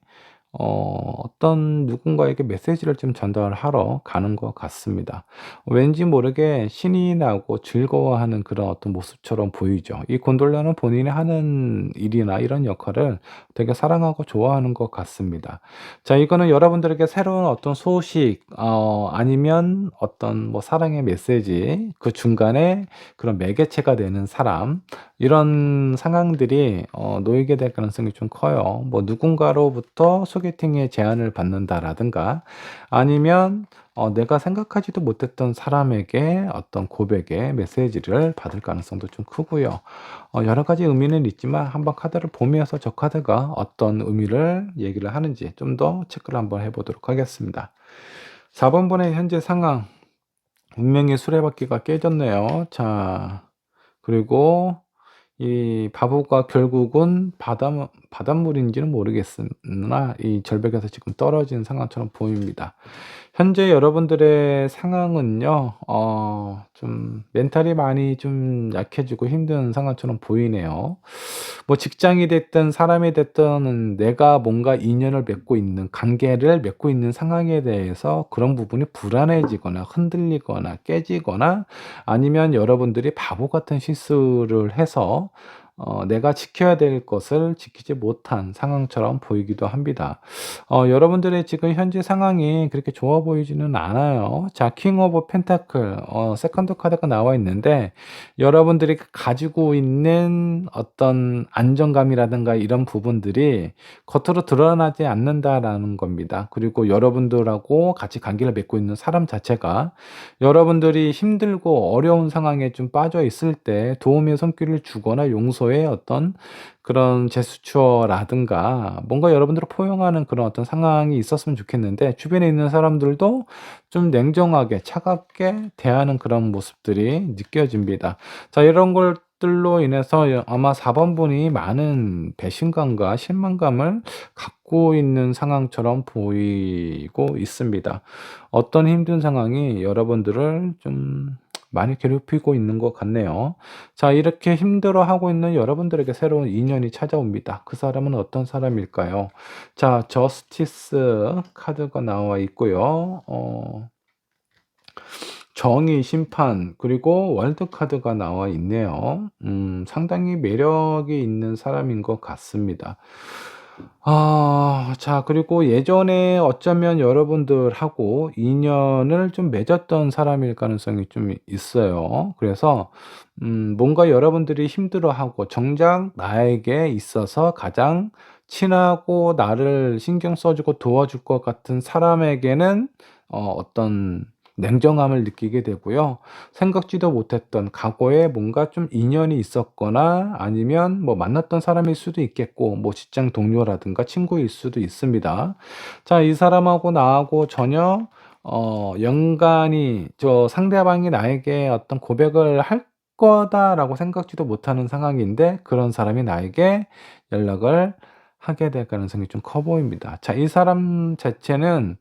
어떤 누군가에게 메시지를 좀 전달하러 가는 것 같습니다. 왠지 모르게 신이 나고 즐거워하는 그런 어떤 모습처럼 보이죠. 이 곤돌라는 본인이 하는 일이나 이런 역할을 되게 사랑하고 좋아하는 것 같습니다. 자, 이거는 여러분들에게 새로운 어떤 소식, 아니면 어떤 뭐 사랑의 메시지, 그 중간에 그런 매개체가 되는 사람, 이런 상황들이 놓이게 될 가능성이 좀 커요. 뭐 누군가로부터 소개팅의 제안을 받는다라든가, 아니면 내가 생각하지도 못했던 사람에게 어떤 고백의 메시지를 받을 가능성도 좀 크고요. 여러 가지 의미는 있지만 한번 카드를 보면서 저 카드가 어떤 의미를 얘기를 하는지 좀 더 체크를 한번 해보도록 하겠습니다. 4번 번의 현재 상황, 운명의 수레바퀴가 깨졌네요. 자, 그리고 이 바보가 결국은 바닷물인지는 모르겠으나 이 절벽에서 지금 떨어진 상황처럼 보입니다. 현재 여러분들의 상황은요, 좀 멘탈이 많이 좀 약해지고 힘든 상황처럼 보이네요. 뭐 직장이 됐든 사람이 됐든 내가 뭔가 인연을 맺고 있는, 관계를 맺고 있는 상황에 대해서 그런 부분이 불안해지거나 흔들리거나 깨지거나, 아니면 여러분들이 바보 같은 실수를 해서 내가 지켜야 될 것을 지키지 못한 상황처럼 보이기도 합니다. 여러분들의 지금 현재 상황이 그렇게 좋아 보이지는 않아요. 자, 킹 오브 펜타클, 세컨드 카드가 나와 있는데, 여러분들이 가지고 있는 어떤 안정감이라든가 이런 부분들이 겉으로 드러나지 않는다라는 겁니다. 그리고 여러분들하고 같이 관계를 맺고 있는 사람 자체가 여러분들이 힘들고 어려운 상황에 좀 빠져 있을 때 도움의 손길을 주거나 용서의 어떤 그런 제스처라든가 뭔가 여러분들을 포용하는 그런 어떤 상황이 있었으면 좋겠는데, 주변에 있는 사람들도 좀 냉정하게 차갑게 대하는 그런 모습들이 느껴집니다. 자, 이런 것들로 인해서 아마 4번 분이 많은 배신감과 실망감을 갖고 있는 상황처럼 보이고 있습니다. 어떤 힘든 상황이 여러분들을 좀 많이 괴롭히고 있는 것 같네요. 자, 이렇게 힘들어하고 있는 여러분들에게 새로운 인연이 찾아옵니다. 그 사람은 어떤 사람일까요? 자, 저스티스 카드가 나와 있고요. 정의, 심판, 그리고 월드 카드가 나와 있네요. 상당히 매력이 있는 사람인 것 같습니다. 자, 그리고 예전에 어쩌면 여러분들하고 인연을 좀 맺었던 사람일 가능성이 좀 있어요. 그래서 뭔가 여러분들이 힘들어하고 정작 나에게 있어서 가장 친하고 나를 신경 써 주고 도와줄 것 같은 사람에게는 어떤 냉정함을 느끼게 되고요. 생각지도 못했던 과거에 뭔가 좀 인연이 있었거나, 아니면 뭐 만났던 사람일 수도 있겠고, 뭐 직장 동료라든가 친구일 수도 있습니다. 자, 이 사람하고 나하고 전혀 연관이, 저 상대방이 나에게 어떤 고백을 할 거다라고 생각지도 못하는 상황인데, 그런 사람이 나에게 연락을 하게 될 가능성이 좀 커 보입니다. 자, 이 사람 자체는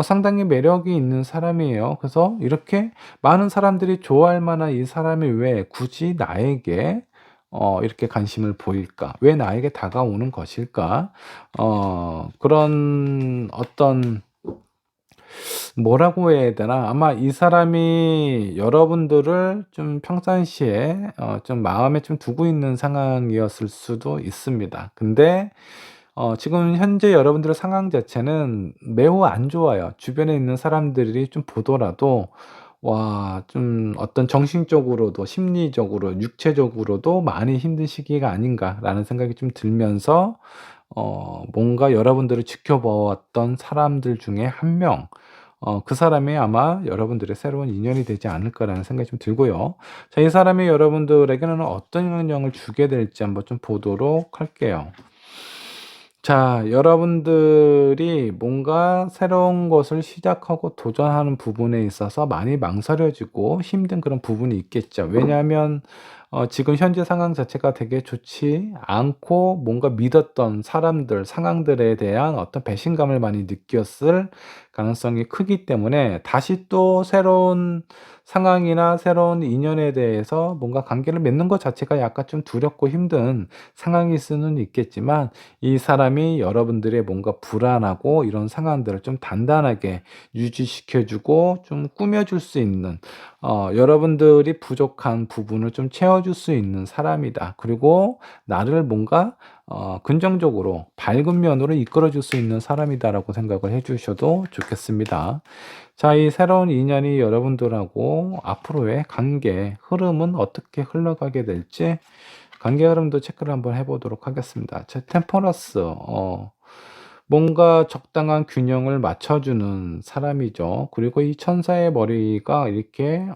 상당히 매력이 있는 사람이에요. 그래서 이렇게 많은 사람들이 좋아할 만한 이 사람이 왜 굳이 나에게 이렇게 관심을 보일까? 왜 나에게 다가오는 것일까? 그런 어떤, 뭐라고 해야 되나? 아마 이 사람이 여러분들을 좀 평상시에 좀 마음에 좀 두고 있는 상황이었을 수도 있습니다. 근데 지금 현재 여러분들의 상황 자체는 매우 안 좋아요. 주변에 있는 사람들이 좀 보더라도 와, 좀 어떤 정신적으로도 심리적으로 육체적으로도 많이 힘든 시기가 아닌가라는 생각이 좀 들면서, 뭔가 여러분들을 지켜보았던 사람들 중에 한 명, 그 사람이 아마 여러분들의 새로운 인연이 되지 않을까라는 생각이 좀 들고요. 자, 이 사람이 여러분들에게는 어떤 영향을 주게 될지 한번 좀 보도록 할게요. 자, 여러분들이 뭔가 새로운 것을 시작하고 도전하는 부분에 있어서 많이 망설여지고 힘든 그런 부분이 있겠죠. 왜냐하면 지금 현재 상황 자체가 되게 좋지 않고 뭔가 믿었던 사람들, 상황들에 대한 어떤 배신감을 많이 느꼈을 가능성이 크기 때문에 다시 또 새로운 상황이나 새로운 인연에 대해서 뭔가 관계를 맺는 것 자체가 약간 좀 두렵고 힘든 상황일 수는 있겠지만, 이 사람이 여러분들의 뭔가 불안하고 이런 상황들을 좀 단단하게 유지시켜 주고 좀 꾸며 줄 수 있는, 여러분들이 부족한 부분을 좀 채워줄 수 있는 사람이다. 그리고 나를 뭔가 긍정적으로 밝은 면으로 이끌어 줄 수 있는 사람이다라고 생각을 해 주셔도 좋겠습니다. 자, 이 새로운 인연이 여러분들하고 앞으로의 관계 흐름은 어떻게 흘러가게 될지 관계 흐름도 체크를 한번 해 보도록 하겠습니다. 자, 템퍼러스, 뭔가 적당한 균형을 맞춰주는 사람이죠. 그리고 이 천사의 머리가 이렇게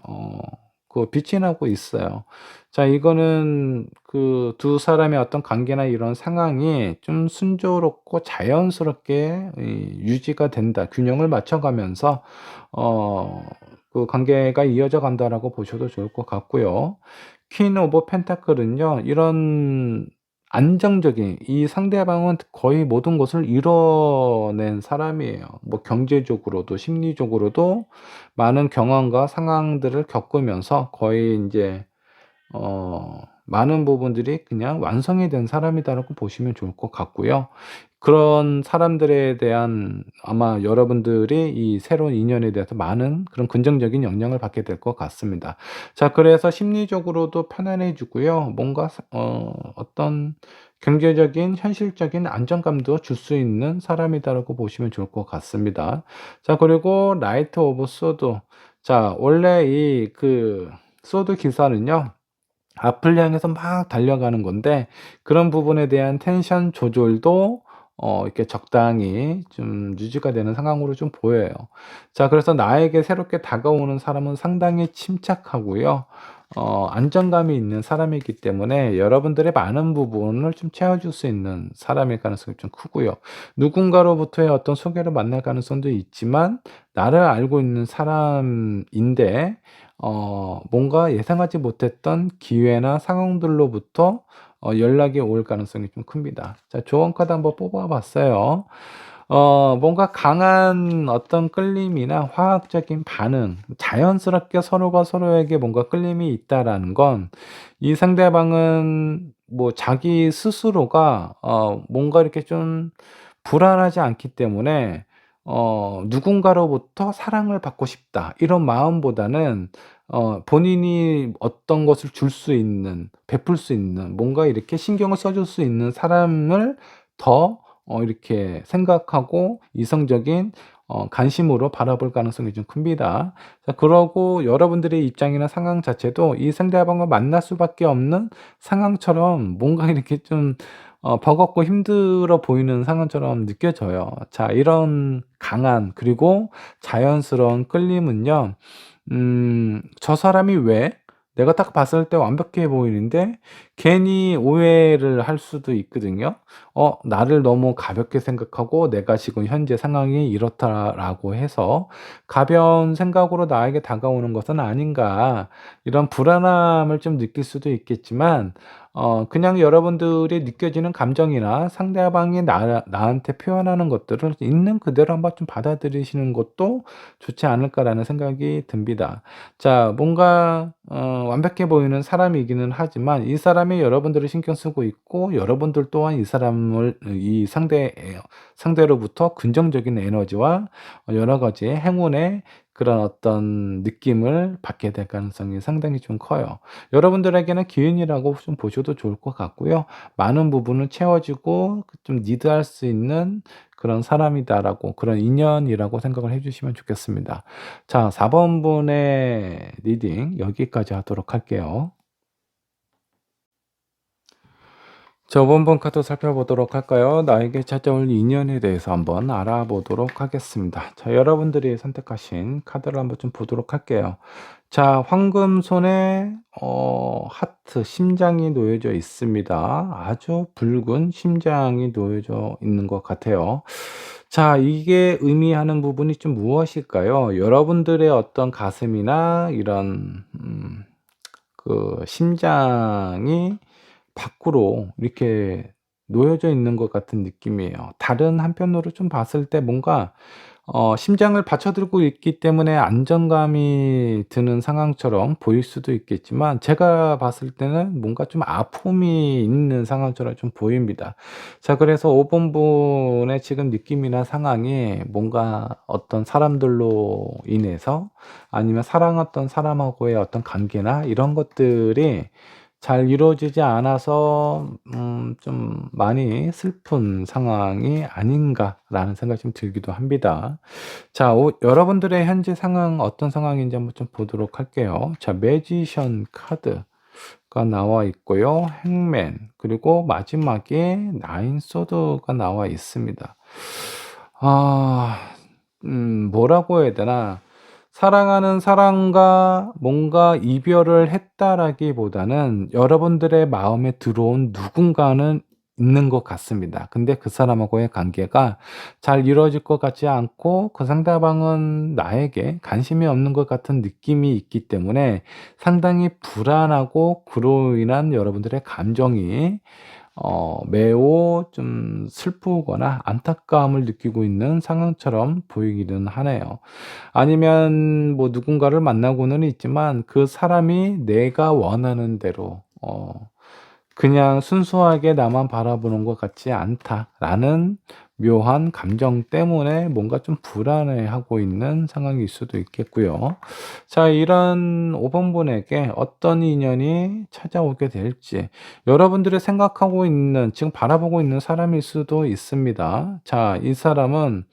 빛이 나고 있어요. 자, 이거는 그 두 사람의 어떤 관계나 이런 상황이 좀 순조롭고 자연스럽게 유지가 된다. 균형을 맞춰가면서 그 관계가 이어져 간다라고 보셔도 좋을 것 같고요. 퀸 오브 펜타클은요, 이런 안정적인, 이 상대방은 거의 모든 것을 이뤄낸 사람이에요. 뭐 경제적으로도 심리적으로도 많은 경험과 상황들을 겪으면서 거의 인제 많은 부분들이 그냥 완성이 된 사람이다라고 보시면 좋을 것 같고요. 그런 사람들에 대한, 아마 여러분들이 이 새로운 인연에 대해서 많은 그런 긍정적인 영향을 받게 될 것 같습니다. 자, 그래서 심리적으로도 편안해지고요. 뭔가 어떤 경제적인 현실적인 안정감도 줄 수 있는 사람이다라고 보시면 좋을 것 같습니다. 자, 그리고 나이트 오브 소드. 자, 원래 이 소드 기사는요, 앞을 향해서 막 달려가는 건데, 그런 부분에 대한 텐션 조절도 이렇게 적당히 좀 유지가 되는 상황으로 좀 보여요. 자, 그래서 나에게 새롭게 다가오는 사람은 상당히 침착하고요. 안정감이 있는 사람이기 때문에 여러분들의 많은 부분을 좀 채워줄 수 있는 사람일 가능성이 좀 크고요. 누군가로부터의 어떤 소개를 만날 가능성도 있지만, 나를 알고 있는 사람인데 뭔가 예상하지 못했던 기회나 상황들로부터 연락이 올 가능성이 좀 큽니다. 자, 조언 카드 한번 뽑아 봤어요. 뭔가 강한 어떤 끌림이나 화학적인 반응, 자연스럽게 서로가 서로에게 뭔가 끌림이 있다라는 건, 이 상대방은 뭐 자기 스스로가 뭔가 이렇게 좀 불안하지 않기 때문에 누군가로부터 사랑을 받고 싶다, 이런 마음보다는 본인이 어떤 것을 줄 수 있는, 베풀 수 있는, 뭔가 이렇게 신경을 써줄 수 있는 사람을 더 이렇게 생각하고 이성적인 관심으로 바라볼 가능성이 좀 큽니다. 자, 그러고 여러분들의 입장이나 상황 자체도 이 상대방을 만날 수밖에 없는 상황처럼, 뭔가 이렇게 좀 버겁고 힘들어 보이는 상황처럼 느껴져요. 자, 이런 강한 그리고 자연스러운 끌림은요, 저 사람이 왜 내가 딱 봤을 때 완벽해 보이는데 괜히 오해를 할 수도 있거든요. 나를 너무 가볍게 생각하고 '내가 지금 현재 상황이 이렇다.'라고 해서 가벼운 생각으로 나에게 다가오는 것은 아닌가, 이런 불안함을 좀 느낄 수도 있겠지만, 그냥 여러분들이 느껴지는 감정이나 상대방이 나한테 표현하는 것들을 있는 그대로 한번 좀 받아들이시는 것도 좋지 않을까라는 생각이 듭니다. 자, 뭔가 완벽해 보이는 사람이기는 하지만 이 사람이 여러분들을 신경 쓰고 있고, 여러분들 또한 이 사람을, 상대로부터 긍정적인 에너지와 여러 가지 행운의 그런 어떤 느낌을 받게 될 가능성이 상당히 좀 커요. 여러분들에게는 기운이라고 좀 보셔도 좋을 것 같고요. 많은 부분을 채워주고 좀 리드할 수 있는 그런 사람이다라고, 그런 인연이라고 생각을 해 주시면 좋겠습니다. 자, 4 번분의 리딩 여기까지 하도록 할게요. 자, 5 번분 카드 살펴보도록 할까요? 나에게 찾아올 인연에 대해서 한번 알아보도록 하겠습니다. 자, 여러분들이 선택하신 카드를 한번 좀 보도록 할게요. 자, 황금손에 하트, 심장이 놓여져 있습니다. 아주 붉은 심장이 놓여져 있는 것 같아요. 자, 이게 의미하는 부분이 좀 무엇일까요? 여러분들의 어떤 가슴이나 이런 그 심장이 밖으로 이렇게 놓여져 있는 것 같은 느낌이에요. 다른 한편으로 좀 봤을 때 뭔가 심장을 받쳐들고 있기 때문에 안정감이 드는 상황처럼 보일 수도 있겠지만, 제가 봤을 때는 뭔가 좀 아픔이 있는 상황처럼 좀 보입니다. 자, 그래서 5 번분의 지금 느낌이나 상황이 뭔가 어떤 사람들로 인해서, 아니면 사랑했던 사람하고의 어떤 관계나 이런 것들이 잘 이루어지지 않아서 좀 많이 슬픈 상황이 아닌가라는 생각이 좀 들기도 합니다. 자, 여러분들의 현재 상황 어떤 상황인지 한번 좀 보도록 할게요. 자, 매지션 카드가 나와 있고요. 행맨, 그리고 마지막에 나인 소드가 나와 있습니다. 아, 뭐라고 해야 되나? 사랑하는 사람과 뭔가 이별을 했다라기보다는 여러분들의 마음에 들어온 누군가는 있는 것 같습니다. 근데 그 사람하고의 관계가 잘 이루어질 것 같지 않고, 그 상대방은 나에게 관심이 없는 것 같은 느낌이 있기 때문에 상당히 불안하고, 그로 인한 여러분들의 감정이 매우 좀 슬프거나 안타까움을 느끼고 있는 상황처럼 보이기는 하네요. 아니면 뭐 누군가를 만나고는 있지만 그 사람이 내가 원하는 대로 그냥 순수하게 나만 바라보는 것 같지 않다라는 묘한 감정 때문에 뭔가 좀 불안해하고 있는 상황일 수도 있겠고요. 자, 이런 5 번분에게 어떤 인연이 찾아오게 될지, 여러분들이 생각하고 있는, 지금 바라보고 있는 사람일 수도 있습니다. 자, 이 사람은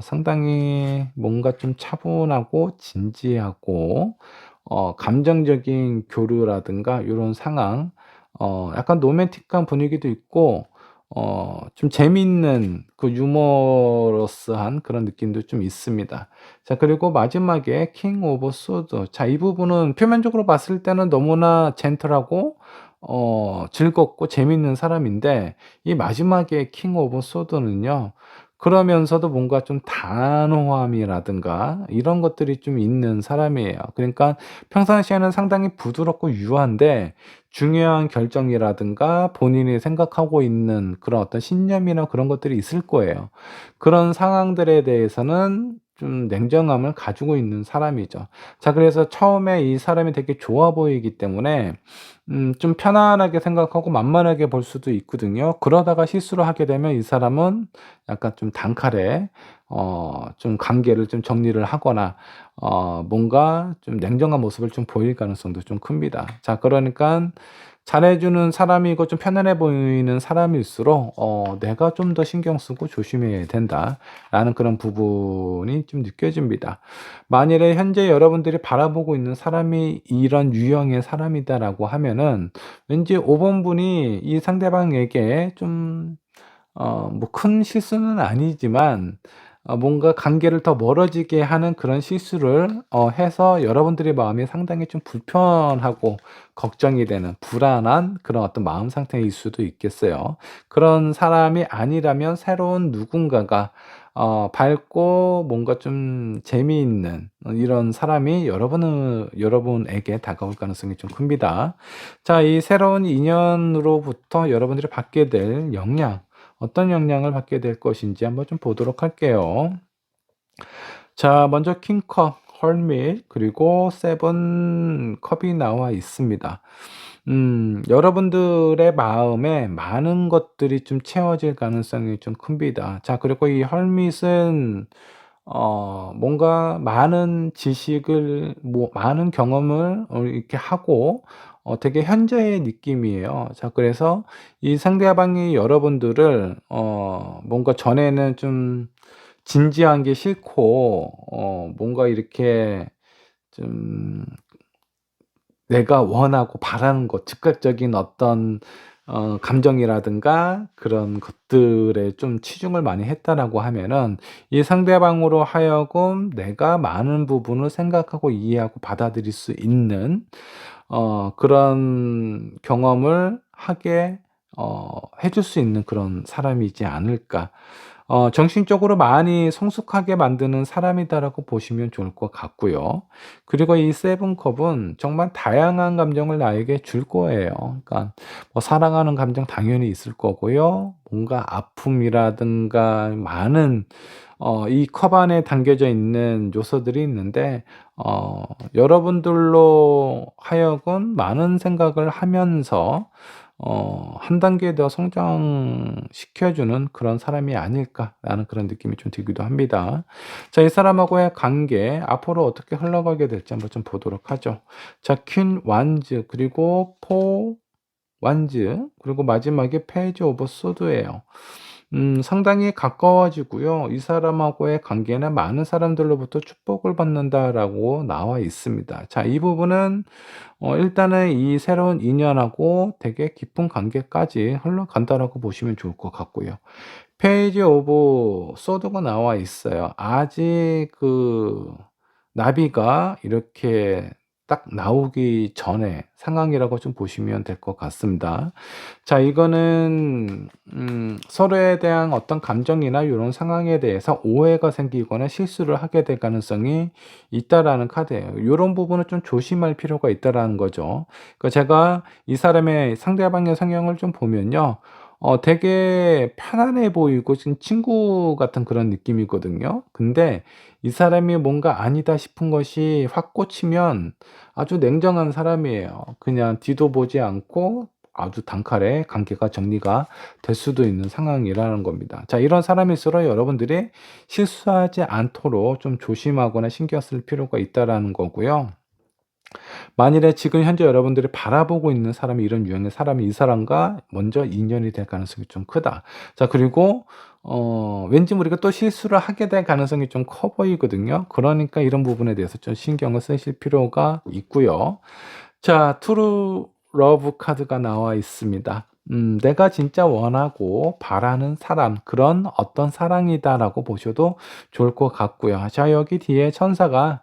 상당히 뭔가 좀 차분하고 진지하고, 감정적인 교류라든가 요런 상황, 약간 로맨틱한 분위기도 있고, 좀 재미있는 그 유머러스한 그런 느낌도 좀 있습니다. 자, 그리고 마지막에 킹 오브 소드. 자, 이 부분은 표면적으로 봤을 때는 너무나 젠틀하고 즐겁고 재미있는 사람인데, 이 마지막에 킹 오브 소드는요, 그러면서도 뭔가 좀 단호함이라든가 이런 것들이 좀 있는 사람이에요. 그러니까 평상시에는 상당히 부드럽고 유한데, 중요한 결정이라든가 본인이 생각하고 있는 그런 어떤 신념이나 그런 것들이 있을 거예요. 그런 상황들에 대해서는 좀 냉정함을 가지고 있는 사람이죠. 자, 그래서 처음에 이 사람이 되게 좋아 보이기 때문에 좀 편안하게 생각하고 만만하게 볼 수도 있거든요. 그러다가 실수를 하게 되면 이 사람은 약간 좀 단칼에 좀 관계를 좀 정리를 하거나 뭔가 좀 냉정한 모습을 좀 보일 가능성도 좀 큽니다. 자, 그러니까 잘해 주는 사람이고 좀 편안해 보이는 사람일수록 '내가 좀 더 신경 쓰고 조심해야 된다.'라는 그런 부분이 좀 느껴집니다. 만일에 현재 여러분들이 바라보고 있는 사람이 이런 유형의 사람이다라고 하면은, 왠지 5 번분이 이 상대방에게 좀 뭐 큰 실수는 아니지만 뭔가 관계를 더 멀어지게 하는 그런 실수를 해서 여러분들의 마음이 상당히 좀 불편하고 걱정이 되는 불안한 그런 어떤 마음 상태일 수도 있겠어요. 그런 사람이 아니라면 새로운 누군가가 밝고 뭔가 좀 재미있는 이런 사람이 여러분에게 다가올 가능성이 좀 큽니다. 자, 이 새로운 인연으로부터 여러분들이 받게 될 영향, 어떤 영향을 받게 될 것인지 한번 좀 보도록 할게요. 자, 먼저 킹컵, 헐밋, 그리고 세븐 컵이 나와 있습니다. 여러분들의 마음에 많은 것들이 좀 채워질 가능성이 좀 큽니다. 자, 그리고 이 헐밋은 뭔가 많은 지식을, 뭐 많은 경험을 이렇게 하고 되게 현재의 느낌이에요. 자, 그래서 이 상대방이 여러분들을 뭔가 전에는 좀 진지한 게 싫고 뭔가 이렇게 좀 내가 원하고 바라는 것, 즉각적인 어떤 감정이라든가 그런 것들에 좀 치중을 많이 했다라고 하면은, 이 상대방으로 하여금 내가 많은 부분을 생각하고 이해하고 받아들일 수 있는 그런 경험을 하게 해줄 수 있는 그런 사람이지 않을까. 정신적으로 많이 성숙하게 만드는 사람이다라고 보시면 좋을 것 같고요. 그리고 이 세븐 컵은 정말 다양한 감정을 나에게 줄 거예요. 그러니까 뭐 사랑하는 감정 당연히 있을 거고요. 뭔가 아픔이라든가 많은 이 컵 안에 담겨져 있는 요소들이 있는데 여러분들로 하여금 많은 생각을 하면서 한 단계 더 성장시켜 주는 그런 사람이 아닐까라는 그런 느낌이 좀 들기도 합니다. 자, 이 사람하고의 관계 앞으로 어떻게 흘러가게 될지 한번 좀 보도록 하죠. 자, 퀸 완즈 그리고 포 완즈 그리고 마지막에 페이지 오브 소드예요. 상당히 가까워지고요. 이 사람하고의 관계는 많은 사람들로부터 축복을 받는다라고 나와 있습니다. 자, 이 부분은 일단은 이 새로운 인연하고 되게 깊은 관계까지 흘러간다라고 보시면 좋을 것 같고요. 페이지 오브 소드가 나와 있어요. 아직 그 나비가 이렇게 딱 나오기 전에 상황이라고 좀 보시면 될 것 같습니다. 자, 이거는 서로에 대한 어떤 감정이나 요런 상황에 대해서 오해가 생기거나 실수를 하게 될 가능성이 있다라는 카드예요. 요런 부분은 좀 조심할 필요가 있다라는 거죠. 그러니까 제가 이 사람의 상대방의 성향을 좀 보면요. 되게 편안해 보이고 지금 친구 같은 그런 느낌이거든요. 근데 이 사람이 뭔가 아니다 싶은 것이 확 꽂히면 아주 냉정한 사람이에요. 그냥 뒤도 보지 않고 아주 단칼에 관계가 정리가 될 수도 있는 상황이라는 겁니다. 자, 이런 사람일수록 여러분들이 실수하지 않도록 좀 조심하거나 신경 쓸 필요가 있다라는 거고요. 만일에 지금 현재 여러분들이 바라보고 있는 사람이 이런 유형의 사람이 이 사람과 먼저 인연이 될 가능성이 좀 크다. 자, 그리고 왠지 모르게 또 실수를 하게 될 가능성이 좀 커 보이거든요. 그러니까 이런 부분에 대해서 좀 신경을 쓰실 필요가 있고요. 자, 트루 러브 카드가 나와 있습니다. 내가 진짜 원하고 바라는 사람, 그런 어떤 사랑이다라고 보셔도 좋을 것 같고요. 자, 여기 뒤에 천사가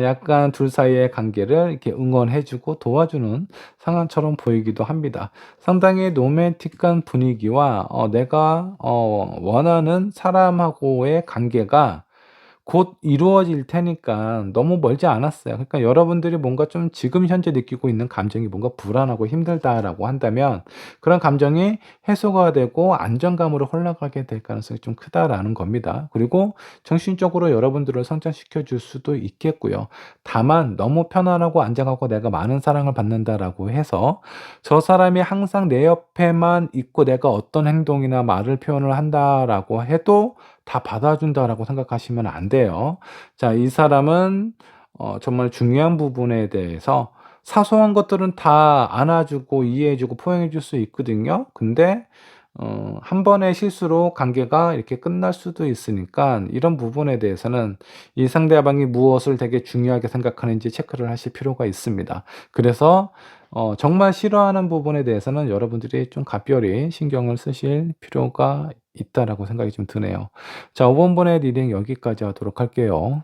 약간 둘 사이의 관계를 이렇게 응원해 주고 도와주는 상황처럼 보이기도 합니다. 상당히 로맨틱한 분위기와 내가 원하는 사람하고의 관계가 곧 이루어질 테니까 너무 멀지 않았어요. 그러니까 여러분들이 뭔가 좀 지금 현재 느끼고 있는 감정이 뭔가 불안하고 힘들다라고 한다면 그런 감정이 해소가 되고 안정감으로 흘러가게 될 가능성이 좀 크다라는 겁니다. 그리고 정신적으로 여러분들을 성장시켜 줄 수도 있겠고요. 다만 너무 편안하고 안정하고 내가 많은 사랑을 받는다라고 해서 저 사람이 항상 내 옆에만 있고 내가 어떤 행동이나 말을 표현을 한다라고 해도 다 받아준다라고 생각하시면 안 돼요. 자, 이 사람은 정말 중요한 부분에 대해서 사소한 것들은 다 안아주고 이해해주고 포용해줄 수 있거든요. 근데 한 번의 실수로 관계가 이렇게 끝날 수도 있으니까 이런 부분에 대해서는 이 상대방이 무엇을 되게 중요하게 생각하는지 체크를 하실 필요가 있습니다. 그래서 정말 싫어하는 부분에 대해서는 여러분들이 좀 각별히 신경을 쓰실 필요가 있다라고 생각이 좀 드네요. 자, 5번분의 리딩 여기까지 하도록 할게요.